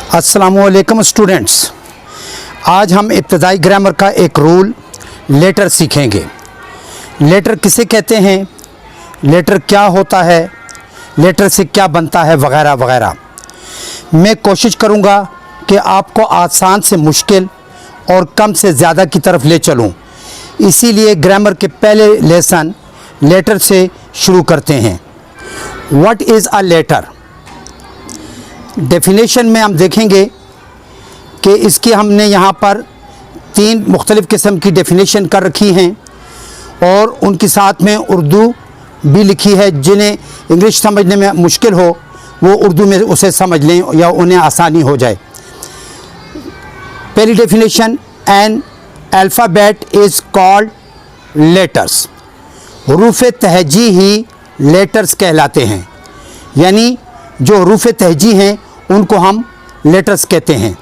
अस्सलामुअलैकुम स्टूडेंट्स, आज हम इब्तदाई ग्रामर का एक रूल लेटर सीखेंगे। लेटर किसे कहते हैं, लेटर क्या होता है, लेटर से क्या बनता है, वगैरह वगैरह। मैं कोशिश करूंगा कि आपको आसान से मुश्किल और कम से ज़्यादा की तरफ ले चलूं। इसीलिए ग्रामर के पहले लेसन लेटर से शुरू करते हैं। What is a letter? Definition में हम देखेंगे कि इसकी हमने यहाँ पर 3 मुख्तलिफ़ किस्म की डेफिनेशन कर रखी हैं और उनके साथ में उर्दू भी लिखी है। जिन्हें इंग्लिश समझने में मुश्किल हो वो उर्दू में उसे समझ लें या उन्हें आसानी हो जाए। पहली definition, an alphabet is called letters. हरूफ तहजी ही लेटर्स कहलाते हैं, यानी जो हरूफ तहजी हैं उनको हम लेटर्स कहते हैं।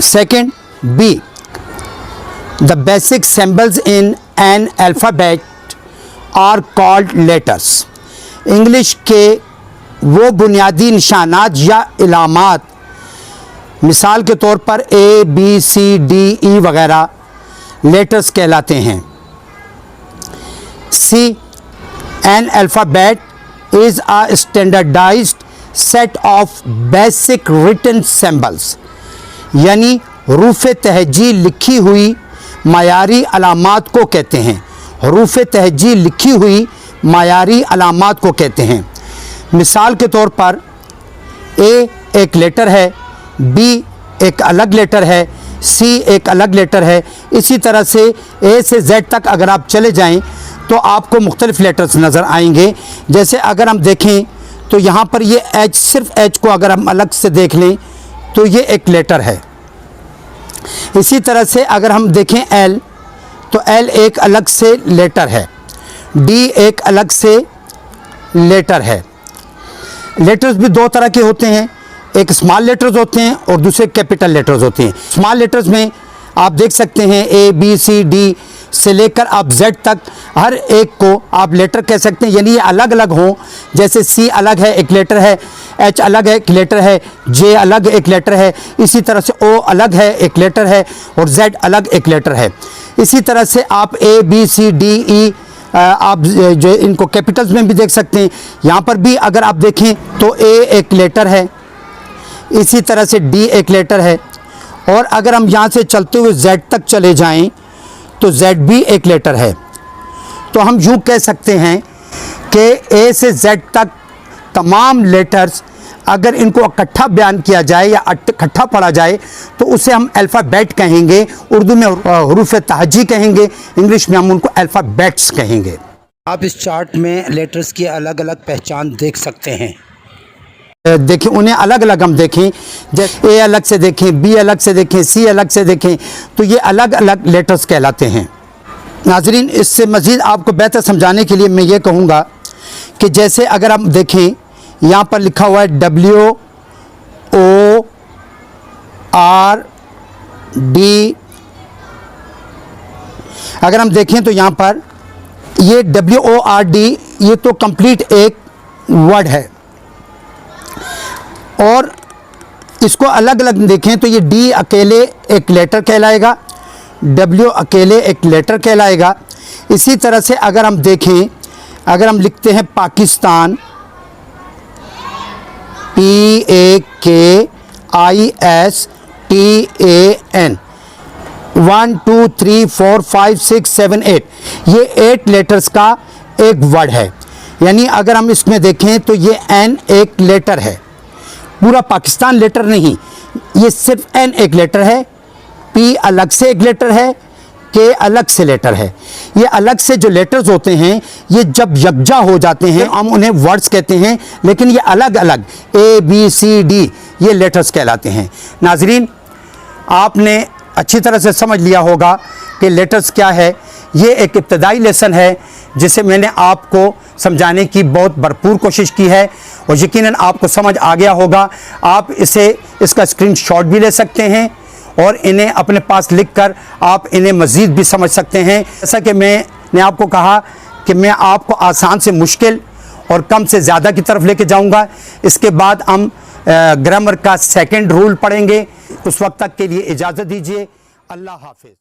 Second, B, the basic symbols in an alphabet are called letters. English के वो बुनियादी निशानात या इलामात, मिसाल के तौर पर A B C D E वगैरह, लेटर्स कहलाते हैं। C, an alphabet is a standardized set of basic written symbols, यानी हरूफ तहजी लिखी हुई मायारी अलामात को कहते हैं। हरूफ तहजी लिखी हुई मायारी अलामात को कहते हैं। मिसाल के तौर पर ए एक लेटर है, बी एक अलग लेटर है, सी एक अलग लेटर है। इसी तरह से ए से जेड तक अगर आप चले जाएं तो आपको मुख्तलिफ लेटर्स नज़र आएंगे। जैसे अगर हम देखें तो यहाँ पर ये एच, सिर्फ एच को अगर हम अलग से देख लें तो ये एक लेटर है। इसी तरह से अगर हम देखें एल, तो एल एक अलग से लेटर है, डी एक अलग से लेटर है। लेटर्स भी 2 तरह के होते हैं, एक स्मॉल लेटर्स होते हैं और दूसरे कैपिटल लेटर्स होते हैं। स्मॉल लेटर्स में आप देख सकते हैं ए बी सी डी से लेकर आप जेड तक हर एक को आप लेटर कह सकते हैं, यानी ये अलग अलग हों। जैसे सी अलग है एक लेटर है, एच अलग है एक लेटर है, जे अलग एक लेटर है, इसी तरह से ओ अलग है एक लेटर है और जेड अलग एक लेटर है। इसी तरह से आप A B C D E आप जो इनको कैपिटल्स में भी देख सकते हैं। यहाँ पर भी अगर आप देखें तो ए एक लेटर है, इसी तरह से डी एक लेटर है, और अगर हम यहाँ से चलते हुए जेड तक चले जाएं तो जेड भी एक लेटर है। तो हम यूँ कह सकते हैं कि ए से जेड तक तमाम लेटर्स अगर इनको इकट्ठा बयान किया जाए या इकट्ठा पढ़ा जाए तो उसे हम अल्फ़ाबेट कहेंगे। उर्दू में हरूफ तहजी कहेंगे, इंग्लिश में हम उनको अल्फ़ाबेट्स कहेंगे। आप इस चार्ट में लेटर्स की अलग अलग पहचान देख सकते हैं। देखिए उन्हें अलग अलग हम देखें, जैसे ए अलग से देखें, बी अलग से देखें, सी अलग से देखें, तो ये अलग अलग लेटर्स कहलाते हैं। नाजरीन, इससे मज़ीद आपको बेहतर समझाने के लिए मैं ये कहूँगा कि जैसे अगर हम देखें यहाँ पर लिखा हुआ है W O R D, अगर हम देखें तो यहाँ पर ये W O R D ये तो कंप्लीट एक वर्ड है, और इसको अलग अलग देखें तो ये डी अकेले एक लेटर कहलाएगा, डब्ल्यू अकेले एक लेटर कहलाएगा। इसी तरह से अगर हम देखें, अगर हम लिखते हैं पाकिस्तान, PAKISTAN, 1 2 3 4 5 6 7 8, ये 8 लेटर्स का एक वर्ड है। यानी अगर हम इसमें देखें तो ये एन एक लेटर है, पूरा पाकिस्तान लेटर नहीं, ये सिर्फ एन एक लेटर है, पी अलग से एक लेटर है, के अलग से लेटर है। ये अलग से जो लेटर्स होते हैं ये जब यकजा हो जाते हैं हम उन्हें वर्ड्स कहते हैं, लेकिन ये अलग अलग ए बी सी डी ये लेटर्स कहलाते हैं। नाजरीन, आपने अच्छी तरह से समझ लिया होगा कि लेटर्स क्या है। ये एक इब्तदाई लेसन है जिसे मैंने आपको समझाने की बहुत भरपूर कोशिश की है और यकीनन आपको समझ आ गया होगा। आप इसका स्क्रीनशॉट भी ले सकते हैं और इन्हें अपने पास लिखकर आप इन्हें मज़ीद भी समझ सकते हैं। जैसा कि मैंने आपको कहा कि मैं आपको आसान से मुश्किल और कम से ज़्यादा की तरफ लेके जाऊंगा। इसके बाद हम ग्रामर का सेकंड रूल पढ़ेंगे। उस वक्त तक के लिए इजाज़त दीजिए। अल्लाह हाफिज़।